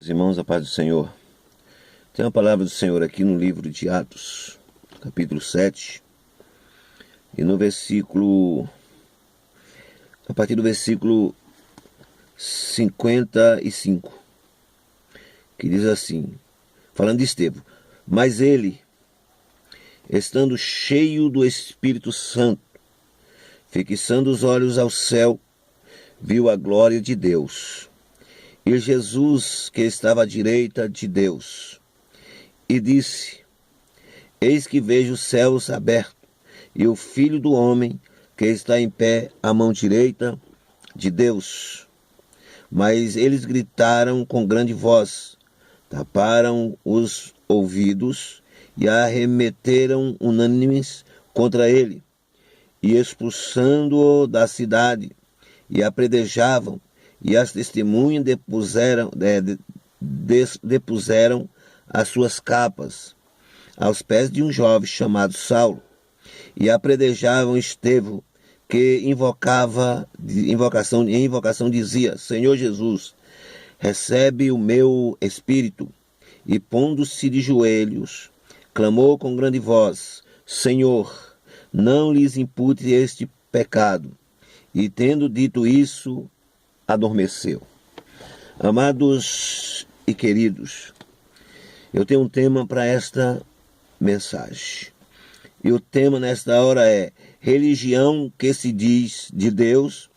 Irmãos, a paz do Senhor. Tem uma palavra do Senhor aqui no livro de Atos, capítulo 7, e no versículo, a partir do versículo 55, que diz assim, falando de Estevão: mas ele, estando cheio do Espírito Santo, fixando os olhos ao céu, viu a glória de Deus e Jesus que estava à direita de Deus, e disse: eis que vejo os céus abertos e o Filho do Homem que está em pé à mão direita de Deus. Mas eles gritaram com grande voz, taparam os ouvidos e arremeteram unânimes contra ele, e expulsando-o da cidade, e apredejavam, e as testemunhas depuseram as suas capas aos pés de um jovem chamado Saulo, e apredejavam Estevão, que em invocação dizia: Senhor Jesus, recebe o meu espírito. E pondo-se de joelhos, clamou com grande voz: Senhor, não lhes impute este pecado. E tendo dito isso, adormeceu. Amados e queridos, eu tenho um tema para esta mensagem. E o tema nesta hora é religião que se diz de Deus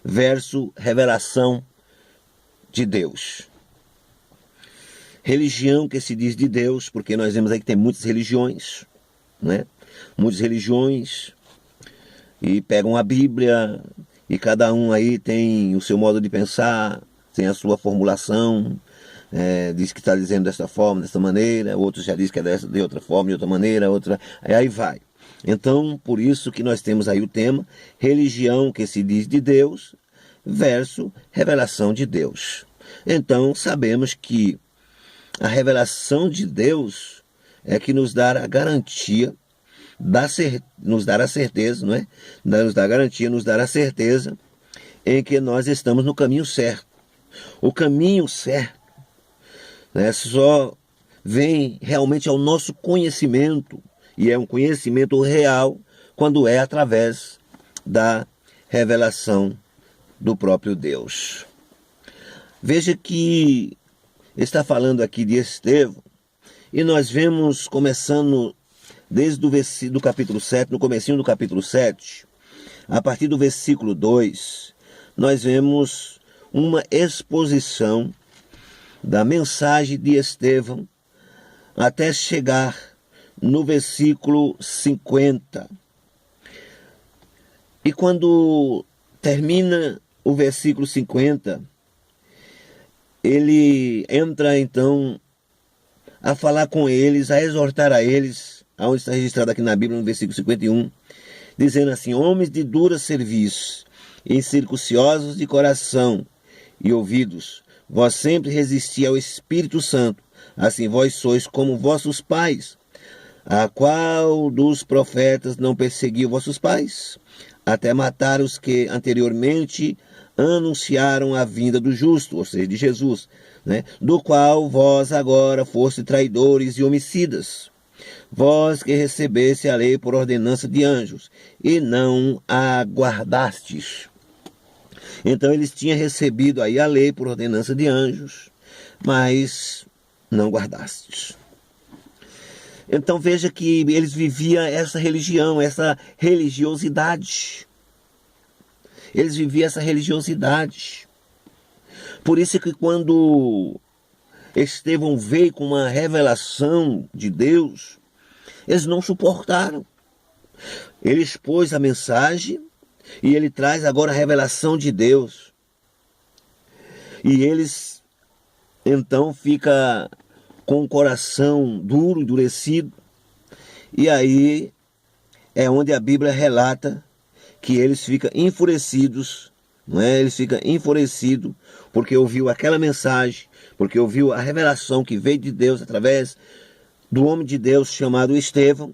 versus revelação de Deus. Religião que se diz de Deus, porque nós vemos aí que tem muitas religiões, né? Muitas religiões, e pegam a Bíblia, e cada um aí tem o seu modo de pensar, tem a sua formulação, diz que está dizendo desta forma, desta maneira, outros já diz que é de outra forma, de outra maneira, outra, aí vai. Então, por isso que nós temos aí o tema, religião que se diz de Deus versus revelação de Deus. Então, sabemos que a revelação de Deus é que nos dá a garantia, nos dar a certeza, não é? Nos dá a garantia, nos dar a certeza em que nós estamos no caminho certo. O caminho certo, né, só vem realmente ao nosso conhecimento, e é um conhecimento real quando é através da revelação do próprio Deus. Veja que está falando aqui de Estevão, e nós vemos começando desde do capítulo 7, no comecinho do capítulo 7, a partir do versículo 2, nós vemos uma exposição da mensagem de Estevão até chegar no versículo 50. E quando termina o versículo 50, ele entra então a falar com eles, a exortar a eles, onde está registrado aqui na Bíblia, no versículo 51, dizendo assim: homens de dura serviço, incircunciosos de coração e ouvidos, vós sempre resisti ao Espírito Santo, assim vós sois como vossos pais. A qual dos profetas não perseguiu vossos pais, até matar os que anteriormente anunciaram a vinda do justo, ou seja, de Jesus, né? Do qual vós agora foste traidores e homicidas, vós que recebeste a lei por ordenança de anjos, e não a guardastes. Então eles tinham recebido aí a lei por ordenança de anjos, mas não guardastes. Então veja que eles viviam essa religião, essa religiosidade. Eles viviam essa religiosidade. Por isso que quando Estevão veio com uma revelação de Deus, eles não suportaram. Ele expôs a mensagem e ele traz agora a revelação de Deus. E eles então ficam com o coração duro, endurecido. E aí é onde a Bíblia relata que eles ficam enfurecidos, não é? Eles ficam enfurecidos porque ouviu aquela mensagem, porque ouviu a revelação que veio de Deus através do homem de Deus chamado Estevão.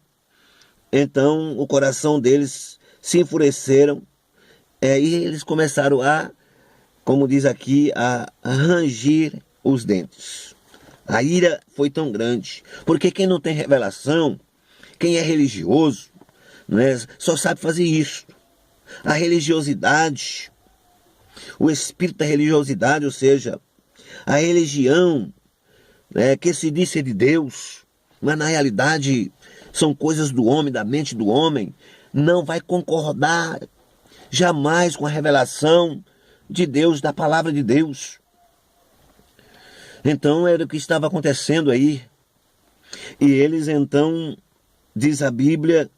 Então o coração deles se enfureceram, e eles começaram a, como diz aqui, a rangir os dentes. A ira foi tão grande, porque quem não tem revelação, quem é religioso, né, só sabe fazer isso. A religiosidade, o espírito da religiosidade, ou seja, a religião, né, que se diz ser de Deus, mas na realidade são coisas do homem, da mente do homem, não vai concordar jamais com a revelação de Deus, da palavra de Deus. Então era o que estava acontecendo aí. E eles então, diz a Bíblia,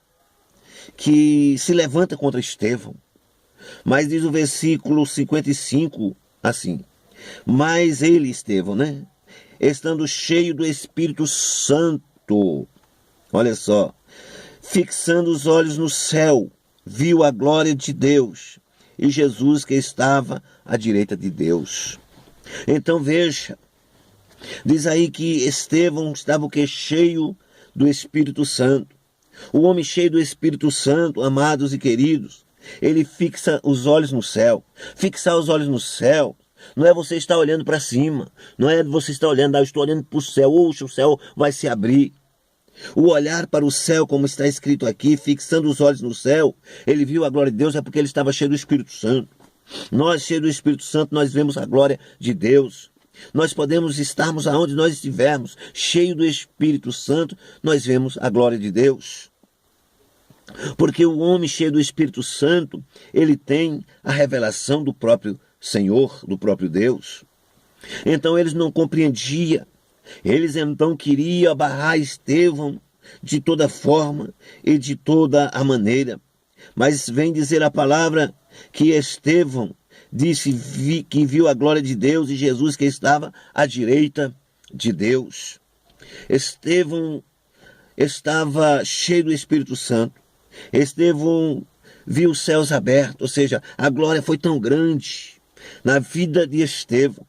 que se levanta contra Estevão. Mas diz o versículo 55 assim: mas ele, Estevão, né, estando cheio do Espírito Santo, olha só, fixando os olhos no céu, viu a glória de Deus e Jesus que estava à direita de Deus. Então veja, diz aí que Estevão estava o quê? Cheio do Espírito Santo. O homem cheio do Espírito Santo, amados e queridos, ele fixa os olhos no céu. Fixar os olhos no céu não é você estar olhando para cima, não é você estar olhando, eu estou olhando para o céu, oxe, o céu vai se abrir. O olhar para o céu, como está escrito aqui, fixando os olhos no céu, ele viu a glória de Deus, é porque ele estava cheio do Espírito Santo. Nós, cheios do Espírito Santo, nós vemos a glória de Deus. Nós podemos estarmos aonde nós estivermos, cheio do Espírito Santo, nós vemos a glória de Deus. Porque o homem cheio do Espírito Santo, ele tem a revelação do próprio Senhor, do próprio Deus. Então eles não compreendiam. Eles então queriam barrar Estevão de toda forma e de toda a maneira. Mas vem dizer a palavra que Estevão disse que viu a glória de Deus e Jesus que estava à direita de Deus. Estevão estava cheio do Espírito Santo. Estevão viu os céus abertos, ou seja, a glória foi tão grande na vida de Estevão.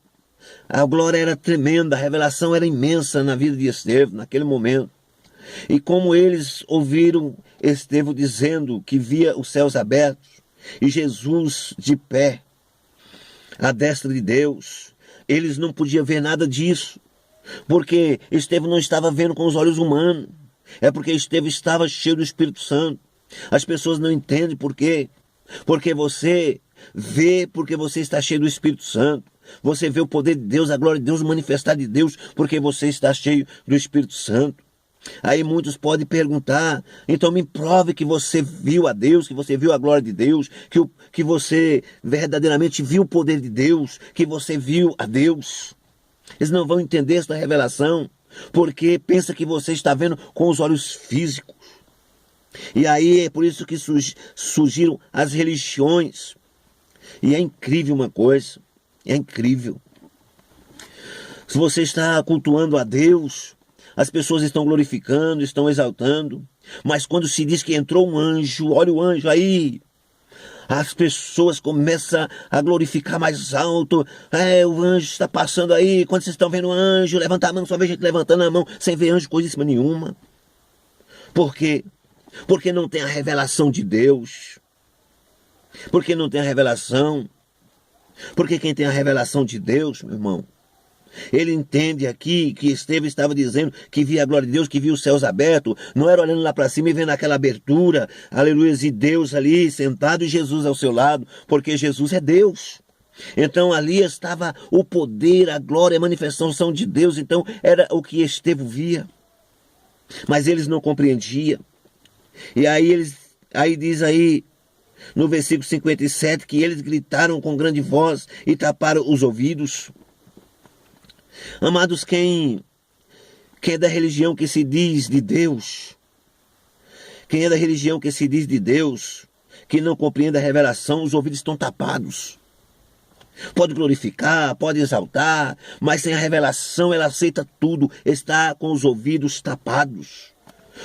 A glória era tremenda, a revelação era imensa na vida de Estevão, naquele momento. E como eles ouviram Estevão dizendo que via os céus abertos e Jesus de pé, à destra de Deus, eles não podiam ver nada disso, porque Estevão não estava vendo com os olhos humanos, é porque Estevão estava cheio do Espírito Santo. As pessoas não entendem por quê, porque você vê, porque você está cheio do Espírito Santo. Você vê o poder de Deus, a glória de Deus, o manifestar de Deus, porque você está cheio do Espírito Santo. Aí muitos podem perguntar, então me prove que você viu a Deus, que você viu a glória de Deus, que você verdadeiramente viu o poder de Deus, que você viu a Deus. Eles não vão entender esta revelação, porque pensa que você está vendo com os olhos físicos. E aí é por isso que surgiram as religiões. E é incrível uma coisa, é incrível. Se você está cultuando a Deus, as pessoas estão glorificando, estão exaltando, mas quando se diz que entrou um anjo, olha o anjo aí, as pessoas começam a glorificar mais alto. O anjo está passando aí, quando vocês estão vendo o anjo, levanta a mão, só vê gente levantando a mão, sem ver anjo, coisíssima nenhuma. Por quê? Porque não tem a revelação de Deus. Porque não tem a revelação. Porque quem tem a revelação de Deus, meu irmão, ele entende aqui que Estevão estava dizendo que via a glória de Deus, que via os céus abertos, não era olhando lá para cima e vendo aquela abertura, aleluia, e Deus ali sentado e Jesus ao seu lado, porque Jesus é Deus. Então ali estava o poder, a glória, a manifestação de Deus, então era o que Estevão via. Mas eles não compreendiam. E aí diz aí no versículo 57 que eles gritaram com grande voz e taparam os ouvidos. Amados, quem é da religião que se diz de Deus, quem é da religião que se diz de Deus, que não compreende a revelação, os ouvidos estão tapados. Pode glorificar, pode exaltar, mas sem a revelação ela aceita tudo, está com os ouvidos tapados,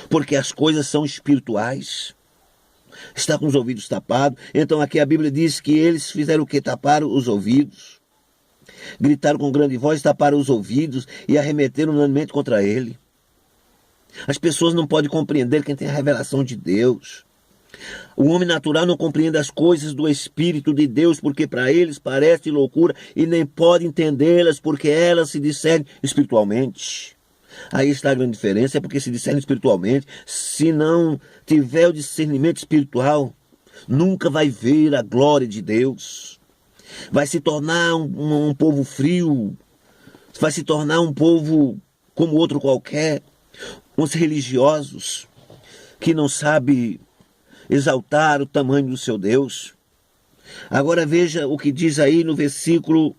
porque as coisas são espirituais. Está com os ouvidos tapados. Então aqui a Bíblia diz que eles fizeram o que? Taparam os ouvidos. Gritaram com grande voz, taparam os ouvidos e arremeteram unanimemente contra ele. As pessoas não podem compreender quem tem a revelação de Deus. O homem natural não compreende as coisas do Espírito de Deus, porque para eles parece loucura e nem pode entendê-las, porque elas se discernem espiritualmente. Aí está a grande diferença, é porque se discerne espiritualmente. Se não tiver o discernimento espiritual, nunca vai ver a glória de Deus. Vai se tornar um povo frio, vai se tornar um povo como outro qualquer, uns religiosos que não sabe exaltar o tamanho do seu Deus. Agora veja o que diz aí no versículo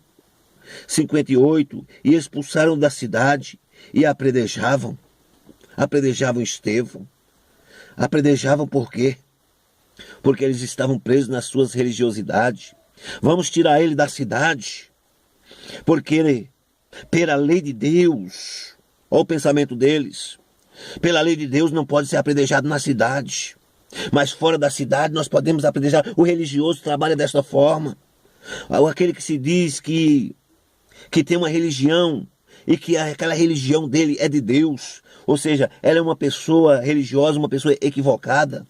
58, e expulsaram da cidade e apredejavam Estevão. Apredejavam por quê? Porque eles estavam presos nas suas religiosidades. Vamos tirar ele da cidade, porque pela lei de Deus, olha o pensamento deles, pela lei de Deus não pode ser apredejado na cidade, mas fora da cidade nós podemos apredejar. O religioso trabalha desta forma. Aquele que se diz que tem uma religião e que aquela religião dele é de Deus, ou seja, ela é uma pessoa religiosa, uma pessoa equivocada.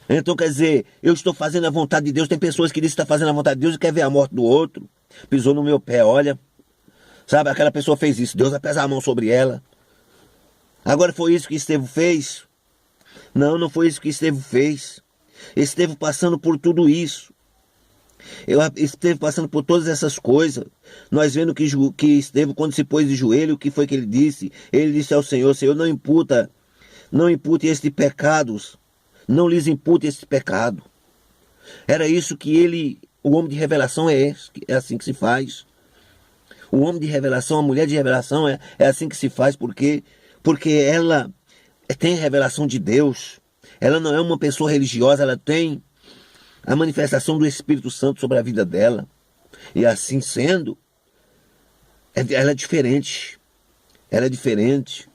Então quer dizer, eu estou fazendo a vontade de Deus. Tem pessoas que dizem que está fazendo a vontade de Deus e quer ver a morte do outro. Pisou no meu pé, olha. Sabe, aquela pessoa fez isso, Deus vai pesar a mão sobre ela. Agora foi isso que Estevão fez? Não, não foi isso que Estevão fez. Estevão passando por tudo isso. Estevão passando por todas essas coisas. Nós vendo que Estevão, quando se pôs de joelho, o que foi que ele disse? Ele disse ao Senhor: Senhor, não impute este pecados. Não lhes impute esse pecado. Era isso que o homem de revelação é assim que se faz. O homem de revelação, a mulher de revelação é assim que se faz, porque ela tem revelação de Deus. Ela não é uma pessoa religiosa, ela tem a manifestação do Espírito Santo sobre a vida dela. E assim sendo, ela é diferente. Ela é diferente.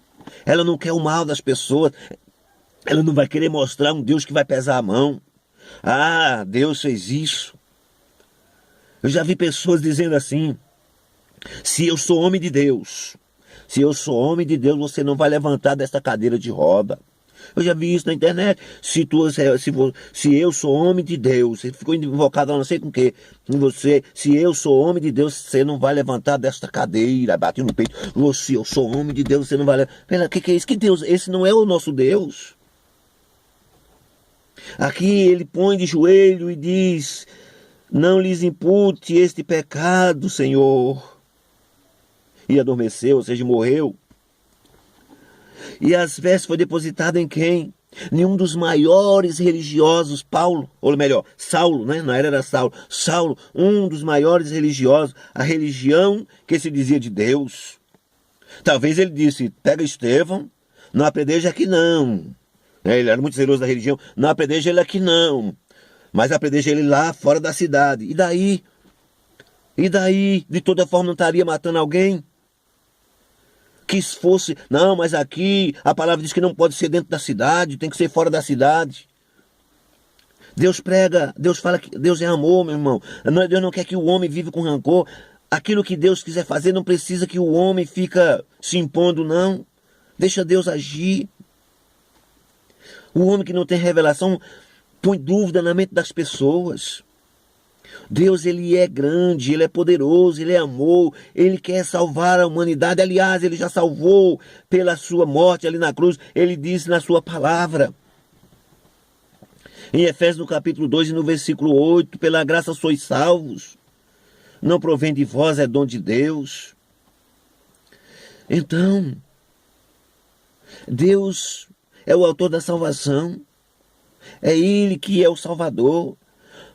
Ela não quer o mal das pessoas. Ela não vai querer mostrar um Deus que vai pesar a mão. Ah, Deus fez isso. Eu já vi pessoas dizendo assim: se eu sou homem de Deus, você não vai levantar desta cadeira de roda. Eu já vi isso na internet. Se eu sou homem de Deus, você ficou invocado, não sei com o que. Se eu sou homem de Deus, você não vai levantar desta cadeira. Bate no peito. Se eu sou homem de Deus, você não vai levantar. O que é isso? Que Deus? Esse não é o nosso Deus. Aqui ele põe de joelho e diz: não lhes impute este pecado, Senhor. E adormeceu, ou seja, morreu. E as vestes foi depositada em quem? Nenhum dos maiores religiosos, Saulo, né? Na era Saulo. Saulo, um dos maiores religiosos, a religião que se dizia de Deus. Talvez ele disse: pega Estevão, não apredeja aqui não. Ele era muito zeloso da religião. Não apredeja ele aqui não, mas apredeja ele lá fora da cidade. E daí? De toda forma não estaria matando alguém? Que fosse, não, mas aqui a palavra diz que não pode ser dentro da cidade, tem que ser fora da cidade. Deus prega, Deus fala que Deus é amor, meu irmão. Deus não quer que o homem viva com rancor. Aquilo que Deus quiser fazer não precisa que o homem fica se impondo, não. Deixa Deus agir. O homem que não tem revelação põe dúvida na mente das pessoas. Deus, ele é grande, ele é poderoso, ele é amor, ele quer salvar a humanidade. Aliás, ele já salvou pela sua morte ali na cruz. Ele disse na sua palavra, em Efésios no capítulo 2 e no versículo 8, pela graça sois salvos, não provém de vós, é dom de Deus. Então, Deus é o autor da salvação, é ele que é o Salvador.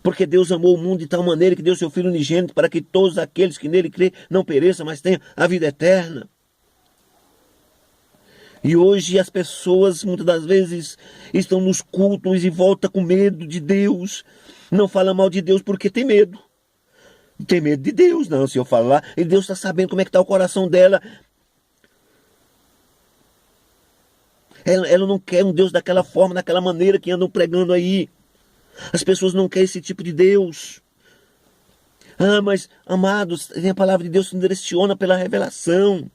Porque Deus amou o mundo de tal maneira que deu seu Filho unigênito para que todos aqueles que nele crêem não pereçam, mas tenham a vida eterna. E hoje as pessoas muitas das vezes estão nos cultos e voltam com medo de Deus. Não fala mal de Deus porque tem medo. Tem medo de Deus, não. Se eu falar, e Deus está sabendo como é que está o coração dela. Ela não quer um Deus daquela forma, daquela maneira que andam pregando aí. As pessoas não querem esse tipo de Deus. Ah, mas, amados, a palavra de Deus se direciona pela revelação.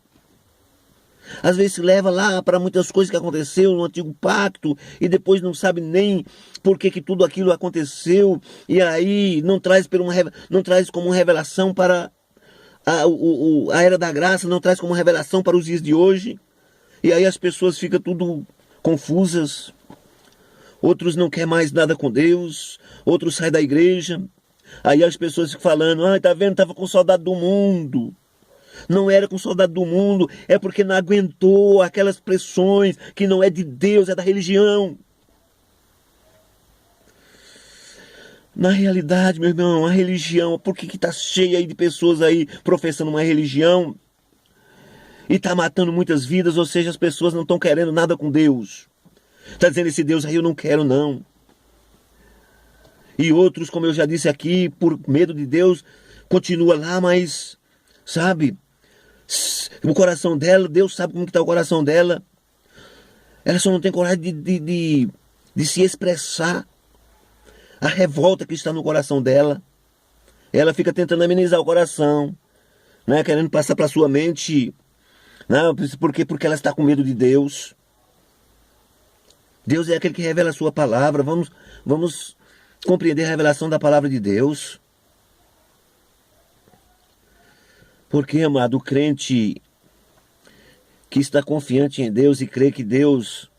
Às vezes se leva lá para muitas coisas que aconteceu no antigo pacto e depois não sabe nem por que tudo aquilo aconteceu, e aí não traz como revelação para a era da graça, não traz como revelação para os dias de hoje. E aí as pessoas ficam tudo confusas. Outros não querem mais nada com Deus, outros saem da igreja. Aí as pessoas ficam falando, tá vendo, estava com saudade do mundo. Não era com saudade do mundo, é porque não aguentou aquelas pressões que não é de Deus, é da religião. Na realidade, meu irmão, a religião, por que está cheia aí de pessoas aí professando uma religião e está matando muitas vidas? Ou seja, as pessoas não estão querendo nada com Deus. Está dizendo, esse Deus aí eu não quero não. E outros, como eu já disse aqui, por medo de Deus, continua lá, mas, sabe, o coração dela, Deus sabe como está o coração dela. Ela só não tem coragem de se expressar a revolta que está no coração dela. Ela fica tentando amenizar o coração, né, querendo passar para sua mente, não, porque ela está com medo de Deus. Deus é aquele que revela a sua palavra. Vamos compreender a revelação da palavra de Deus. Porque, amado, o crente que está confiante em Deus e crê que Deus,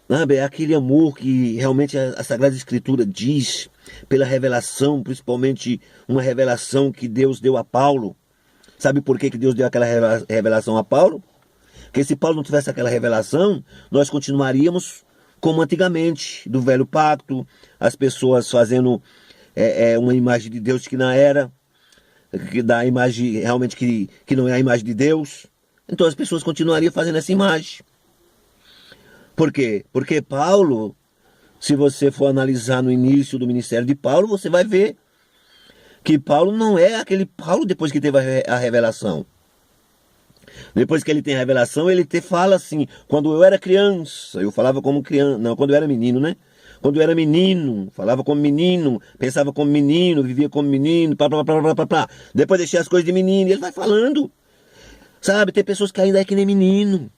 é aquele amor que realmente a Sagrada Escritura diz, pela revelação, principalmente uma revelação que Deus deu a Paulo. Sabe por que Deus deu aquela revelação a Paulo? Porque se Paulo não tivesse aquela revelação, nós continuaríamos como antigamente, do velho pacto, as pessoas fazendo uma imagem de Deus que não era, que dá a imagem realmente que não é a imagem de Deus. Então as pessoas continuariam fazendo essa imagem. Por quê? Porque Paulo, se você for analisar no início do ministério de Paulo, você vai ver que Paulo não é aquele Paulo depois que teve a revelação. Depois que ele tem a revelação, ele fala assim, quando eu era criança, eu falava como criança, não, quando eu era menino, né? Quando eu era menino, falava como menino, pensava como menino, vivia como menino, pá. Depois deixei as coisas de menino, e ele vai falando. Sabe, tem pessoas que ainda é que nem menino.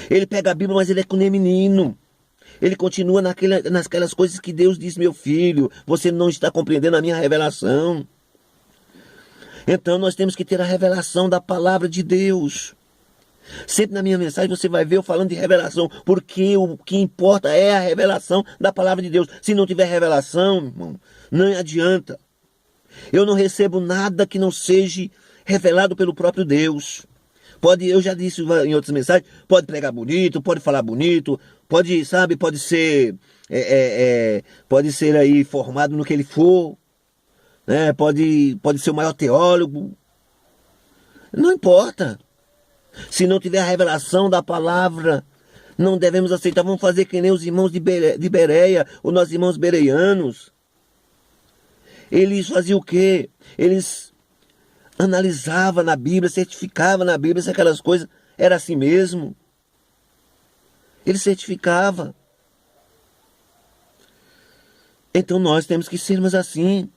Ele pega a Bíblia, mas ele é que nem menino. Ele continua naquelas coisas que Deus diz, meu filho, você não está compreendendo a minha revelação. Então nós temos que ter a revelação da palavra de Deus. Sempre na minha mensagem você vai ver eu falando de revelação, porque o que importa é a revelação da palavra de Deus. Se não tiver revelação, irmão, não adianta. Eu não recebo nada que não seja revelado pelo próprio Deus. Eu já disse em outras mensagens, pode pregar bonito, pode falar bonito, pode ser, pode ser aí formado no que ele for, né? Pode ser o maior teólogo, não importa. Se não tiver a revelação da palavra, não devemos aceitar. Vamos fazer que nem os irmãos de Bereia, os nossos irmãos bereianos. Eles faziam o quê? Eles analisavam na Bíblia, certificavam na Bíblia se aquelas coisas era assim mesmo. Ele certificava. Então nós temos que sermos assim.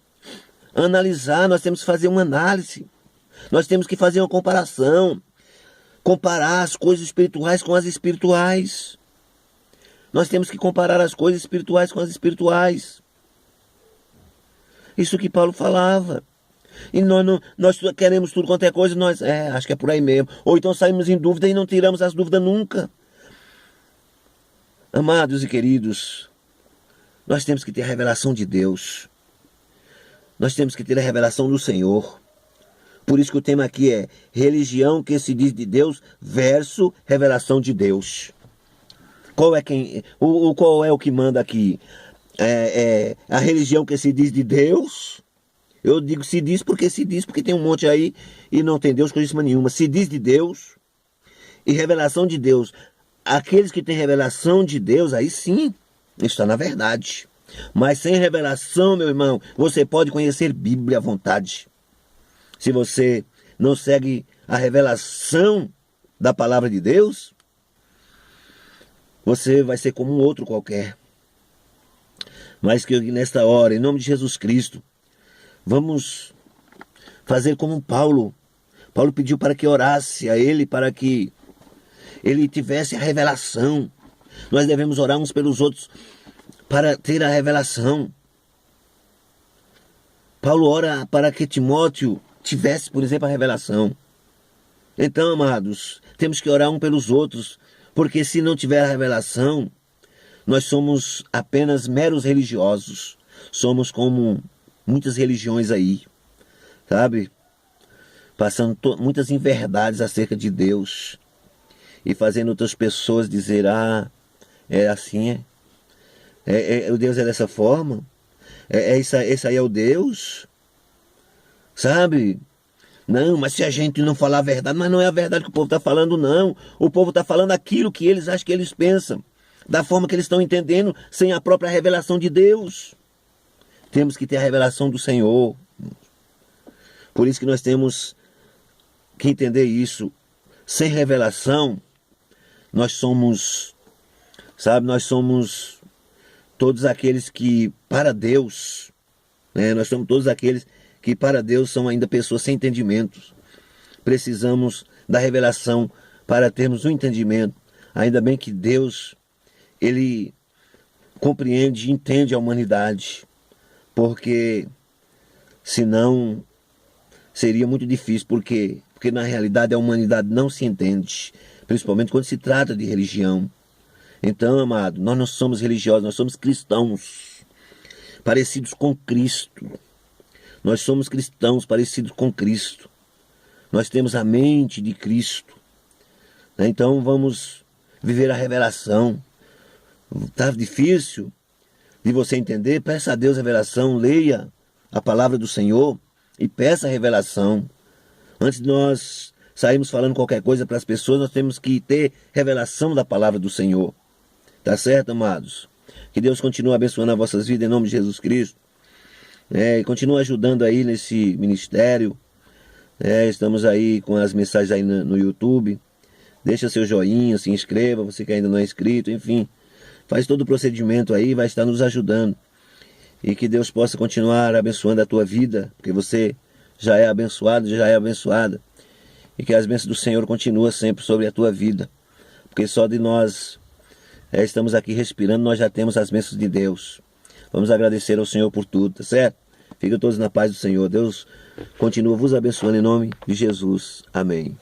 Analisar, nós temos que fazer uma análise. Nós temos que fazer uma comparação. Comparar as coisas espirituais com as espirituais. Nós temos que comparar as coisas espirituais com as espirituais. Isso que Paulo falava. E nós queremos tudo quanto é coisa, acho que é por aí mesmo. Ou então saímos em dúvida e não tiramos as dúvidas nunca. Amados e queridos, nós temos que ter a revelação de Deus. Nós temos que ter a revelação do Senhor. Por isso que o tema aqui é religião que se diz de Deus versus revelação de Deus. Qual é o que manda aqui? A religião que se diz de Deus? Eu digo se diz porque tem um monte aí e não tem Deus coisa nenhuma. Se diz de Deus e revelação de Deus. Aqueles que têm revelação de Deus, aí sim, está na verdade. Mas sem revelação, meu irmão, você pode conhecer Bíblia à vontade. Se você não segue a revelação da palavra de Deus, você vai ser como um outro qualquer. Mas que nesta hora, em nome de Jesus Cristo, vamos fazer como Paulo Paulo pediu para que orasse a ele, para que ele tivesse a revelação. Nós devemos orar uns pelos outros para ter a revelação. Paulo ora para que Timóteo tivesse, por exemplo, a revelação. Então, amados, temos que orar um pelos outros, porque se não tiver a revelação, nós somos apenas meros religiosos. Somos como muitas religiões aí, sabe? Passando muitas inverdades acerca de Deus e fazendo outras pessoas dizer, é assim, o Deus é dessa forma, esse aí é o Deus, sabe? Não, mas se a gente não falar a verdade, mas não é a verdade que o povo está falando, não. O povo está falando aquilo que eles acham que eles pensam, da forma que eles estão entendendo, sem a própria revelação de Deus. Temos que ter a revelação do Senhor. Por isso que nós temos que entender isso. Sem revelação, nós somos, sabe, nós somos todos aqueles que, para Deus, nós somos todos aqueles que para Deus são ainda pessoas sem entendimento. Precisamos da revelação para termos um entendimento. Ainda bem que Deus, Ele compreende e entende a humanidade, porque senão seria muito difícil, porque na realidade a humanidade não se entende, principalmente quando se trata de religião. Então, amado, nós não somos religiosos, nós somos cristãos, parecidos com Cristo. Nós somos cristãos parecidos com Cristo. Nós temos a mente de Cristo. Então vamos viver a revelação. Está difícil de você entender? Peça a Deus a revelação, leia a palavra do Senhor e peça a revelação. Antes de nós sairmos falando qualquer coisa para as pessoas, nós temos que ter revelação da palavra do Senhor. Tá certo, amados? Que Deus continue abençoando as vossas vidas em nome de Jesus Cristo. E continua ajudando aí nesse ministério. Estamos aí com as mensagens aí no YouTube. Deixa seu joinha, se inscreva, você que ainda não é inscrito, enfim. Faz todo o procedimento aí, vai estar nos ajudando. E que Deus possa continuar abençoando a tua vida, porque você já é abençoado, já é abençoada. E que as bênçãos do Senhor continuem sempre sobre a tua vida. Porque só de nós estamos aqui respirando, nós já temos as bênçãos de Deus. Vamos agradecer ao Senhor por tudo, tá certo? Fiquem todos na paz do Senhor. Deus continua vos abençoando em nome de Jesus. Amém.